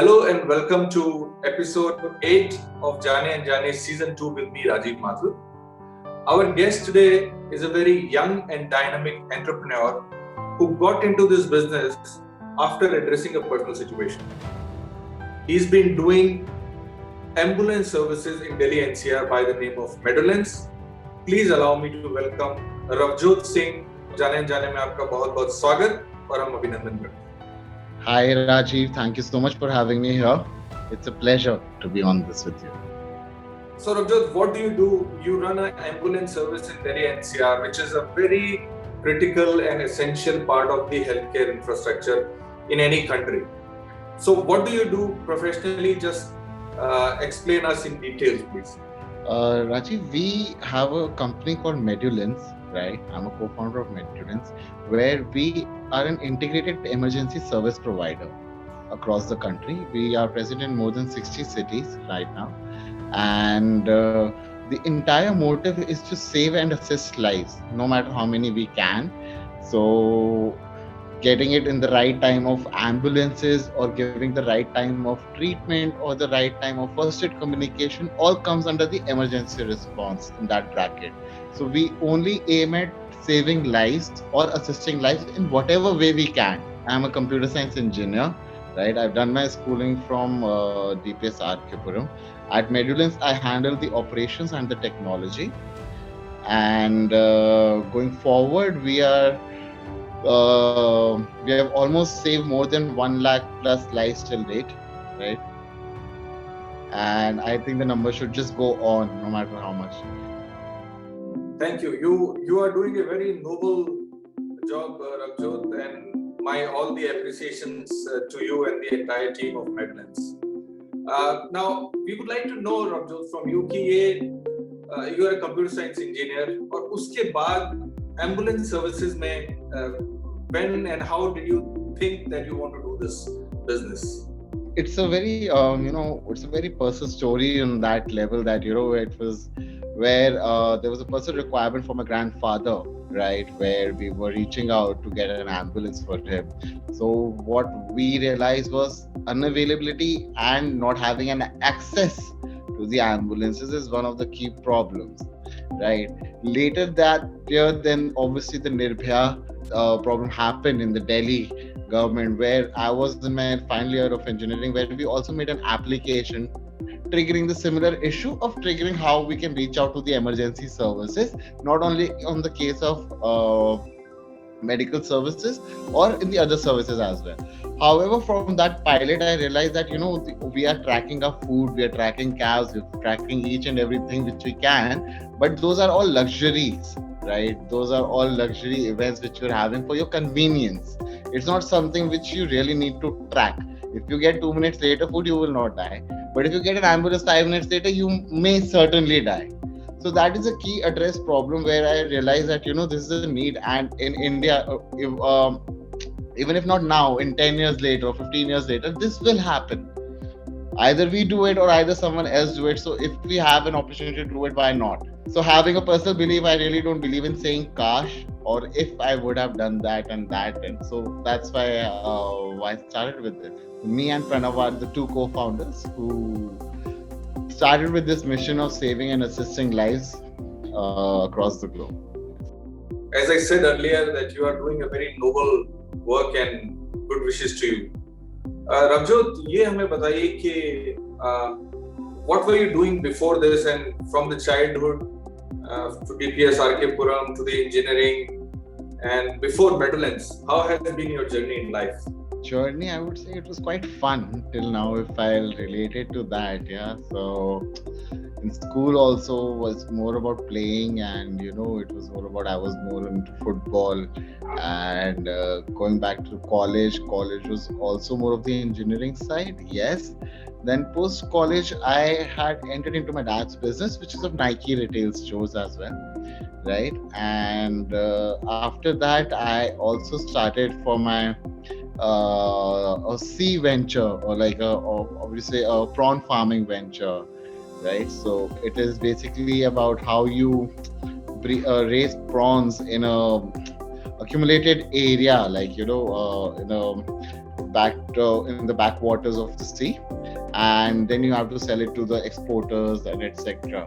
Hello and welcome to episode 8 of Jaane-Anjaane season 2 with me, Rajiv Mathur. Our guest today is a very young and dynamic entrepreneur who got into this business after addressing a personal situation. He's been doing ambulance services in Delhi NCR by the name of Meadowlands. Please allow me to welcome Ravjot Singh. जाने-अनजाने में आपका बहुत-बहुत स्वागत और हम अभिनंदन करते हैं. Hi Rajiv, thank you so much for having me here. It's a pleasure to be on this with you. So Ravjot, what do? You run an ambulance service in Delhi NCR, which is a very critical and essential part of the healthcare infrastructure in any country. So what do you do professionally? Just explain us in details, please. Rajiv, we have a company called Meadowlands, right? I'm a co-founder of Meadowlands, where we are an integrated emergency service provider across the country. We are present in more than 60 cities right now. And the entire motive is to save and assist lives, no matter how many we can. So getting it in the right time of ambulances or giving the right time of treatment or the right time of first aid communication all comes under the emergency response in that bracket. So we only aim at saving lives or assisting lives in whatever way we can. I'm a computer science engineer, right? I've done my schooling from DPS Arkepuram. At Meadowlands, I handle the operations and the technology. And going forward, we have almost saved more than 1 lakh plus lives till date, right? And I think the number should just go on no matter how much. Thank you. You are doing a very noble job, Ravjot, and all the appreciations to you and the entire team of Meadowlands. Now, we would like to know, Ravjot, from you कि you are a computer science engineer और उसके बाद ambulance services में when and how did you think that you want to do this business? It's a very it's a very personal story on that level that it was where there was a personal requirement for my grandfather, right, where we were reaching out to get an ambulance for him. So what we realized was unavailability and not having an access to the ambulances is one of the key problems, right? Later that year, then obviously the Nirbhaya problem happened in the Delhi government, where I was in my final year of engineering, where we also made an application triggering the similar issue of triggering how we can reach out to the emergency services, not only on the case of medical services or in the other services as well. However, from that pilot, I realized that we are tracking our food, we are tracking cabs, we're tracking each and everything which we can, but those are all luxuries, right? Those are all luxury events which you're having for your convenience. It's not something which you really need to track. If you get 2 minutes later food, you will not die. But if you get an ambulance 5 minutes later, you may certainly die. So that is a key address problem where I realized that this is a need, and in India, even if not now, in 10 years later or 15 years later, this will happen. Either we do it or either someone else do it. So if we have an opportunity to do it, why not? So having a personal belief, I really don't believe in saying "kash" or "if I would have done that and that." And so that's why I started with it. Me and Pranav are the two co-founders who started with this mission of saving and assisting lives across the globe. As I said earlier, that you are doing a very noble work and good wishes to you. Ravjot, ये हमें बताइए कि what were you doing before this, and from the childhood to DPS Arkepuram to the engineering and before Meadowlands, how has been your journey in life? Journey, I would say it was quite fun till now if I'll relate it to that. Yeah, so in school also was more about playing, and it was more about I was more into football, and going back to college was also more of the engineering side. Yes, then post college I had entered into my dad's business, which is of Nike retail stores as well, right? And after that I also started for my a sea venture, or like obviously a prawn farming venture, right? So it is basically about how you raise prawns in a accumulated area, like in a in the backwaters of the sea, and then you have to sell it to the exporters and etc.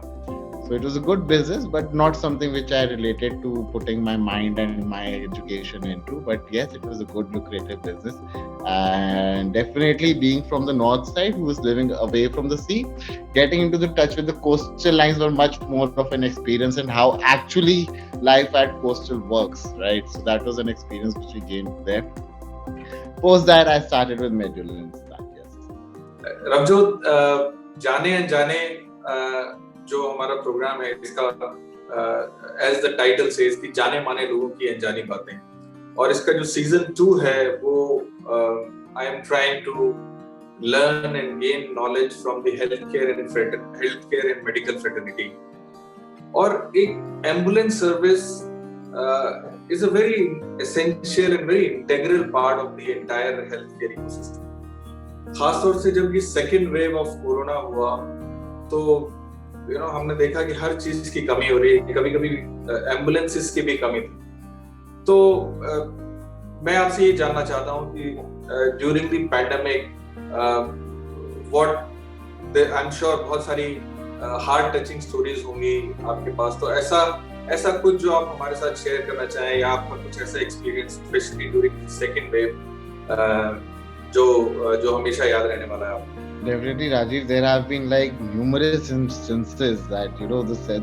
So it was a good business, but not something which I related to putting my mind and my education into. But yes, it was a good lucrative business. And definitely being from the north side, who was living away from the sea, getting into the touch with the coastal lines were much more of an experience, and how actually life at coastal works, right? So that was an experience which we gained there. Post that, I started with Medulla and that, yes. Ravjot, जाने अनजाने जो हमारा programme है इसका as the title से इसकी जाने माने लोगों की अनजानी बातें, और इसका जो सीजन 2 है वो I am trying to learn and gain knowledge from the healthcare and medical fraternity. और एक ambulance service is a very essential and very integral part of the entire healthcare ecosystem. खासतौर से जब ये सेकेंड वेव ऑफ कोरोना हुआ तो हमने देखा कि हर चीज की कमी हो रही है, कभी-कभी एम्बुलेंसेस की भी कमी थी. तो मैं आपसे ये जानना चाहता हूँ कि during the pandemic I am sure बहुत सारी हार्ट टचिंग स्टोरीज होंगी आपके पास, तो ऐसा कुछ जो आप हमारे साथ शेयर करना चाहें, या आपका कुछ ऐसा experience specially during second wave जो हमेशा याद रहने वाला है आपको? Definitely, Rajiv. There have been like numerous instances that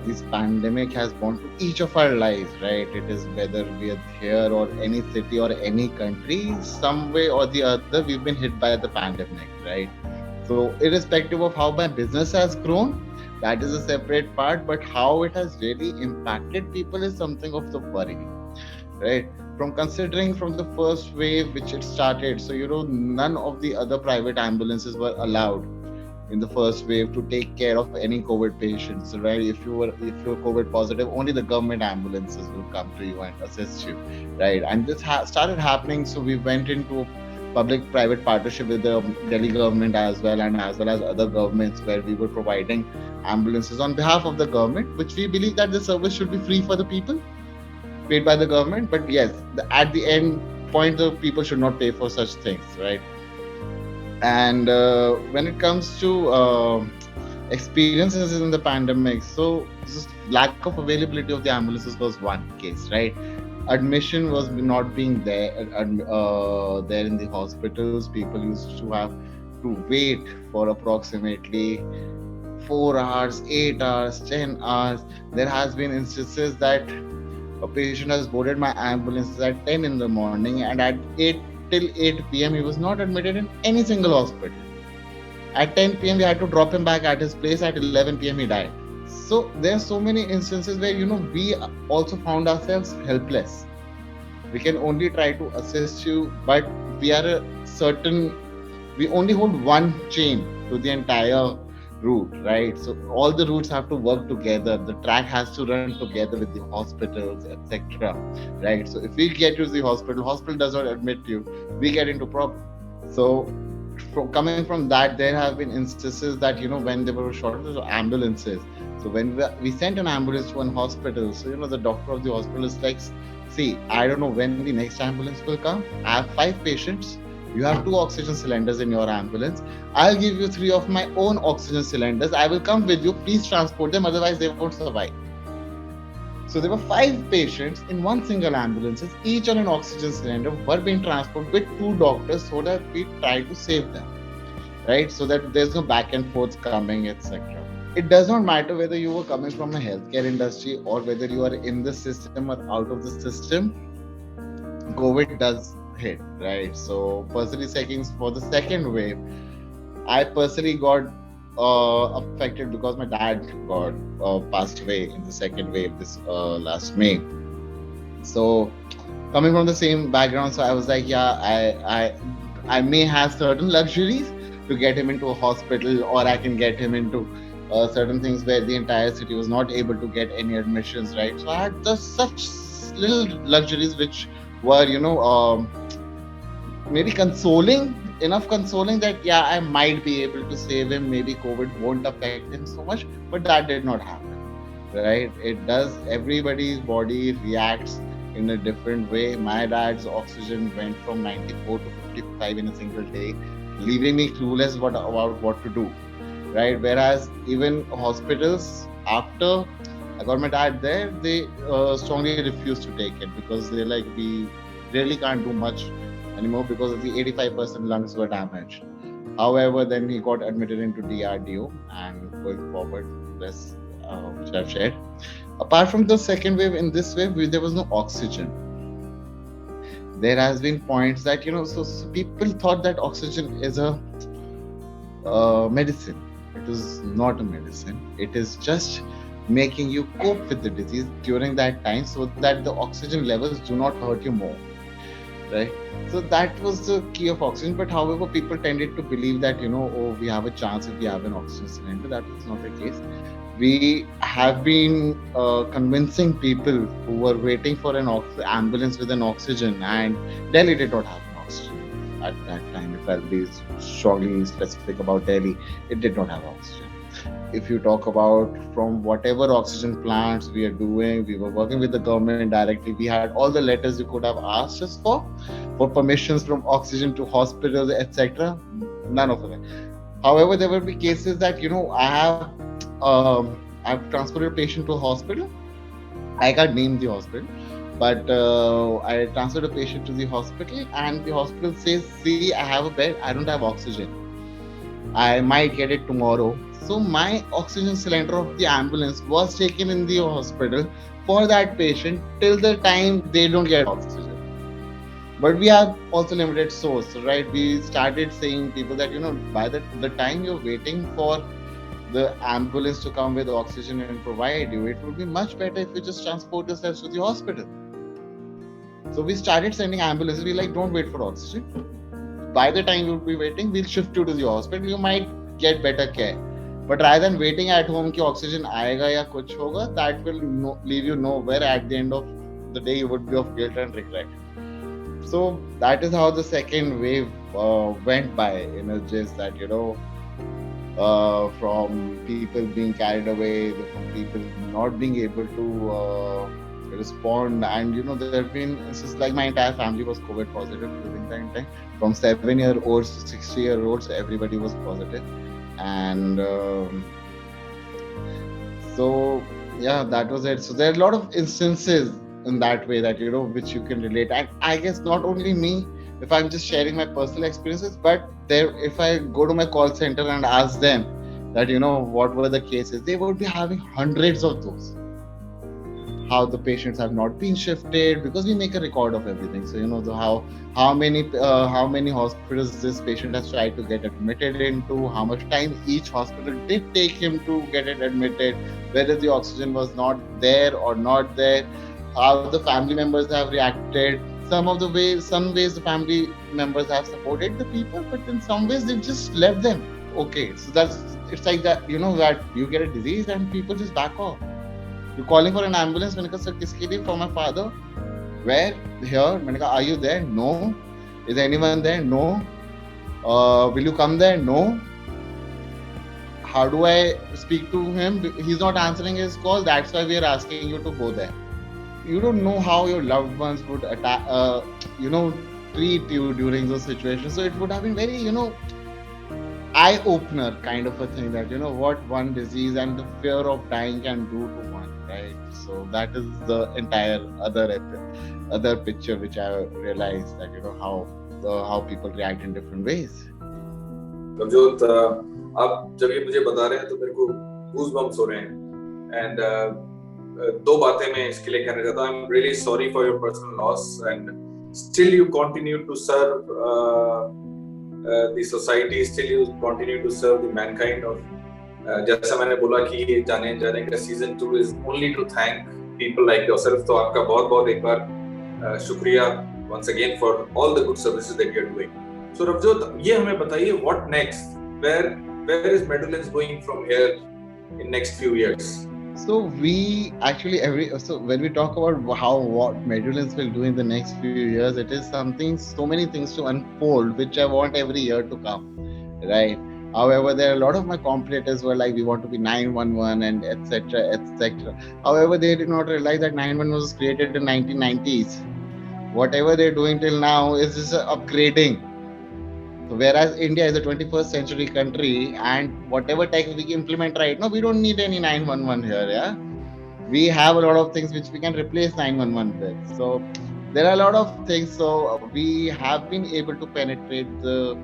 this pandemic has gone to each of our lives, right? It is whether we are here or any city or any country, some way or the other, we've been hit by the pandemic, right? So, irrespective of how my business has grown, that is a separate part. But how it has really impacted people is something of the worry, right? From considering from the first wave which it started, so none of the other private ambulances were allowed in the first wave to take care of any COVID patients, right? If you're COVID positive, only the government ambulances will come to you and assist you, right? And this started happening, so we went into public-private partnership with the Delhi government as well as other governments, where we were providing ambulances on behalf of the government, which we believe that the service should be free for the people, paid by the government. But yes, at the end point, the people should not pay for such things, right? And when it comes to experiences in the pandemic, so this lack of availability of the ambulances was one case, right? Admission was not being there there in the hospitals. People used to have to wait for approximately 4 hours, 8 hours, 10 hours. There has been instances that a patient has boarded my ambulance at 10 in the morning, and at 8 p.m. he was not admitted in any single hospital. At 10 p.m. we had to drop him back at his place. At 11 p.m. he died. So there are so many instances where we also found ourselves helpless. We can only try to assist you, but we only hold one chain to the entire route, right? So all the routes have to work together. The track has to run together with the hospitals, etc., right? So if we get to the hospital does not admit you, we get into problem. So coming from that, there have been instances that when there were shortages of ambulances, so when we sent an ambulance to one hospital, so the doctor of the hospital is like, see, I don't know when the next ambulance will come. I have 5 patients. You have 2 oxygen cylinders in your ambulance. I'll give you 3 of my own oxygen cylinders. I will come with you. Please transport them, otherwise they won't survive. So there were 5 patients in one single ambulance, each on an oxygen cylinder, were being transported with 2 doctors, so that we try to save them, right? So that there's no back and forth coming, etc. It does not matter whether you were coming from a healthcare industry or whether you are in the system or out of the system. COVID does hit, right? So personally speaking, for the second wave, I personally got affected because my dad got passed away in the second wave this last May. So coming from the same background, so I was like, I may have certain luxuries to get him into a hospital, or I can get him into certain things where the entire city was not able to get any admissions, right? So I had just such little luxuries which were maybe enough consoling that I might be able to save him, maybe COVID won't affect him so much, but that did not happen, right? It does. Everybody's body reacts in a different way. My dad's oxygen went from 94 to 55 in a single day, leaving me clueless about what to do. Right. Whereas even hospitals, after I got my dad there, they strongly refused to take it because they're like, we really can't do much anymore because of the 85% lungs were damaged. However, then he got admitted into DRDO, and going forward, this which I've shared. Apart from the second wave, in this wave, there was no oxygen. There has been points that so people thought that oxygen is a medicine. It is not a medicine. It is just making you cope with the disease during that time so that the oxygen levels do not hurt you more. Right. So that was the key of oxygen. But however, people tended to believe that, oh, we have a chance if we have an oxygen cylinder. That was not the case. We have been convincing people who were waiting for an ambulance with an oxygen, and Delhi did not have an oxygen at that time. If I'll be strongly specific about Delhi, it did not have oxygen. If you talk about from whatever oxygen plants we are doing, we were working with the government directly. We had all the letters you could have asked us for permissions from oxygen to hospitals, etc. None of them. However, there will be cases that I've transported a patient to a hospital. I can't name the hospital, but I transferred a patient to the hospital, and the hospital says, "See, I have a bed. I don't have oxygen. I might get it tomorrow." So my oxygen cylinder of the ambulance was taken in the hospital for that patient till the time they don't get oxygen. But we have also limited source, right? We started saying people that by the time you're waiting for the ambulance to come with oxygen and provide you, it would be much better if you just transport yourselves to the hospital. So we started sending ambulances. We like, don't wait for oxygen. By the time you'll be waiting, we'll shift you to the hospital. You might get better care. But rather than waiting at home कि oxygen आएगा या कुछ होगा, that will leave you nowhere. At the end of the day, you would be of guilt and regret. So that is how the second wave went by, just that from people being carried away, from people not being able to respond, and there have been, it's just like my entire family was COVID positive during that time. From 7-year-olds to 60-year-olds, everybody was positive. And so yeah, that was it. So there are a lot of instances in that way that which you can relate. And I guess not only me, if I'm just sharing my personal experiences, but if I go to my call center and ask them that what were the cases, they would be having hundreds of those. How the patients have not been shifted, because we make a record of everything. So how many hospitals this patient has tried to get admitted into, how much time each hospital did take him to get it admitted, whether the oxygen was not there or not there, how the family members have reacted. Some ways the family members have supported the people, but in some ways they've just left them. Okay, so it's like that, that you get a disease and people just back off. You're calling for an ambulance. मैंने कहा sir किसके लिए? For my father. Where? Here. मैंने कहा are you there? No. Is anyone there? No. Will you come there? No. How do I speak to him? He's not answering his call. That's why we are asking you to go there. You don't know how your loved ones would treat you during those situations. So it would have been very, eye-opener kind of a thing, that what one disease and the fear of dying can do to one, right? So that is the entire other picture which I realized, that how people react in different ways. Ravjot, आप जब ये मुझे बता रहे हैं तो मेरे को goosebumps हो रहे हैं, and दो बातें मैं इसके लिए कहना चाहता हूँ. I'm really sorry for your personal loss, and still you continue to serve the society, still you continue to serve the mankind. और जैसा मैंने बोला कि ये जाने अनजाने का season 2 is only to thank people like yourself. तो आपका बहुत एक बार शुक्रिया once again for all the good services that you are doing. So Ravjot, ये हमें बताइए, what next? Where is Meadowlands going from here in next few years? So we actually when we talk about what Meadowlands will do in the next few years, it is so many things to unfold, which I want every year to come, right? However, there are a lot of my competitors were like, we want to be 911 and etc. etc. However, they did not realize that 911 was created in 1990s. Whatever they're doing till now is just upgrading. So whereas India is a 21st century country, and whatever tech we implement right now, we don't need any 911 here. Yeah, we have a lot of things which we can replace 911 with. So there are a lot of things. So we have been able to penetrate the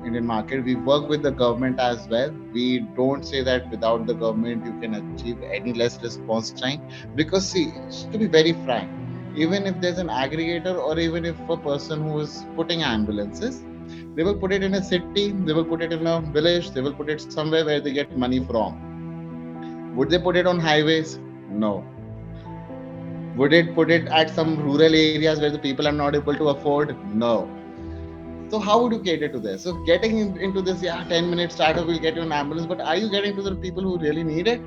Indian market. We work with the government as well. We don't say that without the government you can achieve any less response time, because see, to be very frank, even if there's an aggregator or even if a person who is putting ambulances, they will put it in a city, they will put it in a village, they will put it somewhere where they get money from. Would they put it on highways? No. Would it put it at some rural areas where the people are not able to afford? No. So how would you cater to this? So getting into this, yeah, 10 minute startup will get you an ambulance, but are you getting to the people who really need it?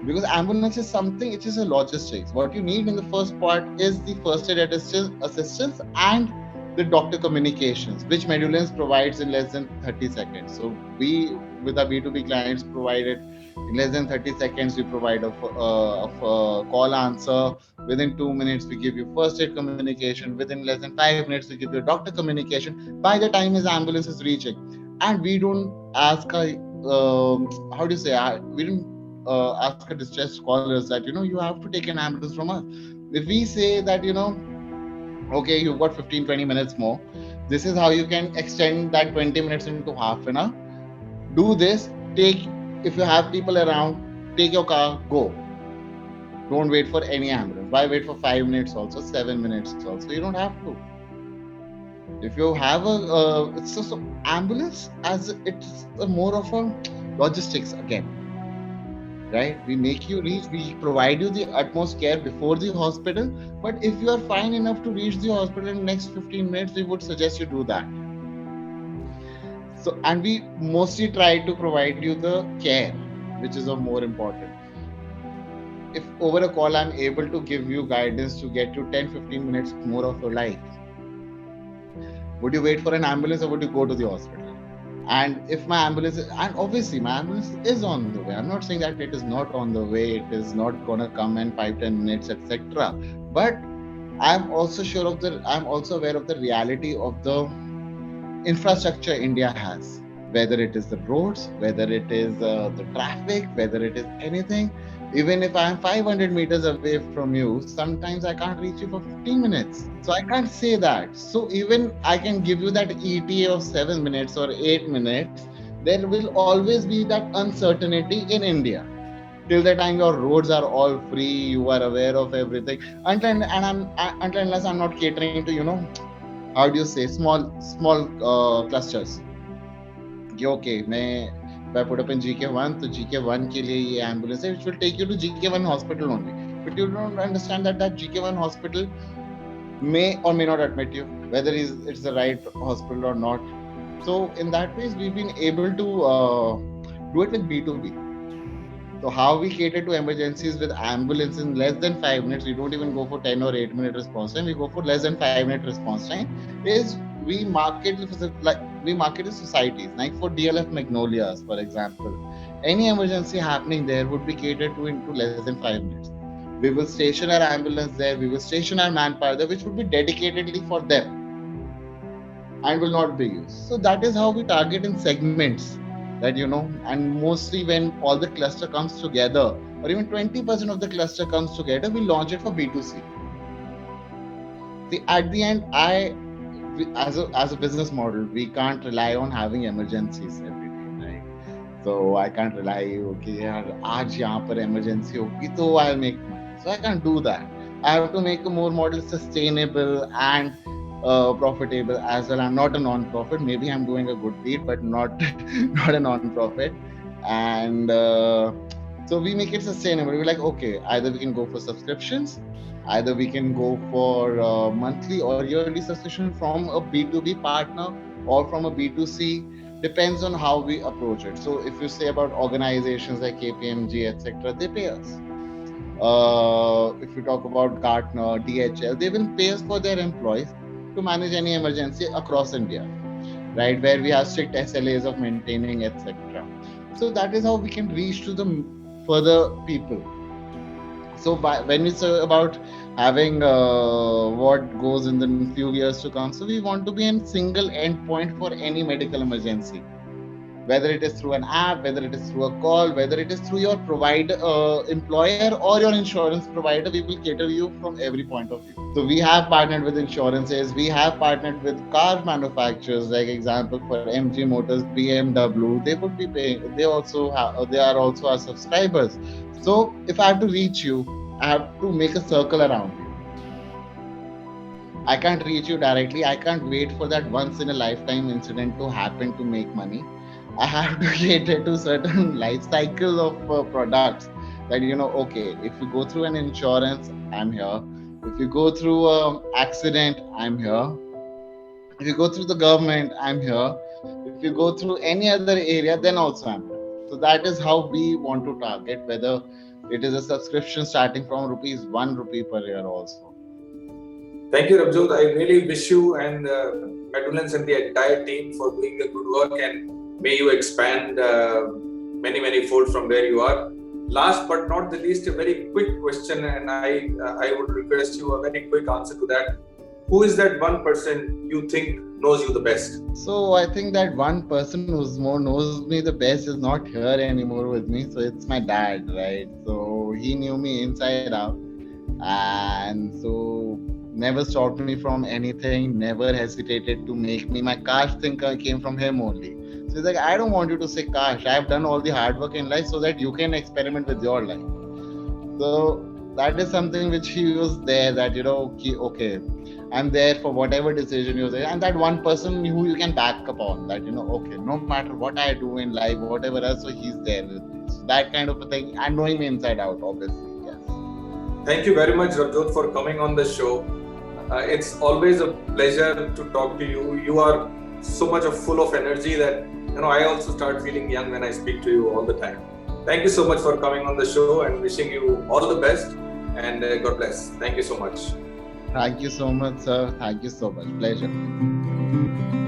Because ambulance is something, it is a logistics. What you need in the first part is the first aid assistance and the doctor communications, which Medulance provides in less than 30 seconds. So we, with our B2B clients, provide it in less than 30 seconds. We provide a call answer. Within 2 minutes, we give you first aid communication. Within less than 5 minutes, we give you doctor communication. By the time his ambulance is reaching, and we don't ask how do you say, we don't ask a distressed callers that you have to take an ambulance from us. If we say that okay, you've got 15-20 minutes more, this is how you can extend that 20 minutes into half an hour. Do this. Take, if you have people around, take your car, go. Don't wait for any ambulance. Why wait for 5 minutes also, 7 minutes also? You don't have to. If you have a it's just ambulance, as it's a more of a logistics again, right? We make you reach, we provide you the utmost care before the hospital. But if you are fine enough to reach the hospital in the next 15 minutes, we would suggest you do that. So, and we mostly try to provide you the care, which is of more important. If over a call I'm able to give you guidance to get you 10-15 minutes more of your life, would you wait for an ambulance or would you go to the hospital? And if my ambulance and obviously my ambulance is on the way, I'm not saying that it is not on the way, it is not gonna come in 5-10 minutes, etc. But I'm also aware of the reality of the infrastructure India has, whether it is the roads, whether it is the traffic, whether it is anything. Even if I'm 500 meters away from you, sometimes I can't reach you for 15 minutes. So I can't say that. So even I can give you that ETA of 7 minutes or 8 minutes, there will always be that uncertainty in India. Till the time your roads are all free, you are aware of everything. Until unless I'm not catering to how do you say, small clusters. कि okay, if I put up in GK1, तो GK1 के लिए ये ambulance है, which will take you to GK1 hospital only. But you don't understand that GK1 hospital may or may not admit you, whether it's the right hospital or not. So in that ways, we've been able to do it with B2B. So how we cater to emergencies with ambulance in less than 5 minutes, we don't even go for 10 or 8 minute response time. We go for less than 5 minute response time. Is we market to societies like for DLF Magnolias, for example. Any emergency happening there would be catered to into less than 5 minutes. We will station our ambulance there. We will station our manpower there, which would be dedicatedly for them and will not be used. So that is how we target in segments that and mostly when all the cluster comes together, or even 20% of the cluster comes together, we launch it for B2C. See, at the end, as a business model, we can't rely on having emergencies every day, right? So I can't rely, okay, yaar, aaj yahan par emergency hogi, so I'll make money. So I can't do that. I have to make a more model sustainable and profitable as well. I'm not a non-profit. Maybe I'm doing a good deed, but not not a non-profit. And so we make it sustainable. We're like, okay, either we can go for subscriptions, either we can go for monthly or yearly subscription from a B2B partner or from a B2C. Depends on how we approach it. So if you say about organizations like KPMG, etc., they pay us. If we talk about Gartner, DHL, they will pay us for their employees to manage any emergency across India. right? Where we have strict SLAs of maintaining, etc. So that is how we can reach to the further people. So when we say about having what goes in the few years to come, so we want to be a single endpoint for any medical emergency, whether it is through an app, whether it is through a call, whether it is through your provider, employer, or your insurance provider. We will cater you from every point of view. So we have partnered with insurances, we have partnered with car manufacturers, like example for MG Motors, BMW. They would be paying. They also have. They are also our subscribers. So if I have to reach you, I have to make a circle around you. I can't reach you directly. I can't wait for that once in a lifetime incident to happen to make money. I have to cater to certain life cycle of products that, okay, if you go through an insurance, I'm here. If you go through accident, I'm here. If you go through the government, I'm here. If you go through any other area, then also I'm here. So that is how we want to target, whether it is a subscription starting from rupees 1 rupee per year also. Thank you, Ravjot. I really wish you and Petulance and the entire team for doing the good work, and may you expand many fold from where you are. Last but not the least, a very quick question, and I would request you a very quick answer to that. Who is that one person you think knows you the best? So I think that one person who's more knows me the best is not here anymore with me. So it's my dad, right? So he knew me inside out, and so never stopped me from anything. Never hesitated to make me. My cash thing came from him only. So he's like, I don't want you to say cash. I've done all the hard work in life so that you can experiment with your life. So that is something which he was there, that okay, I'm there for whatever decision you're there, and that one person who you can back upon, that okay, no matter what I do in life, whatever else, so he's there with me. So that kind of a thing, and knowing me inside out, obviously. Yes. Thank you very much, Ravjot, for coming on the show. It's always a pleasure to talk to you. You are so much full of energy that I also start feeling young when I speak to you all the time. Thank you so much for coming on the show, and wishing you all the best, and God bless. Thank you so much. Thank you so much, sir. Thank you so much. Pleasure.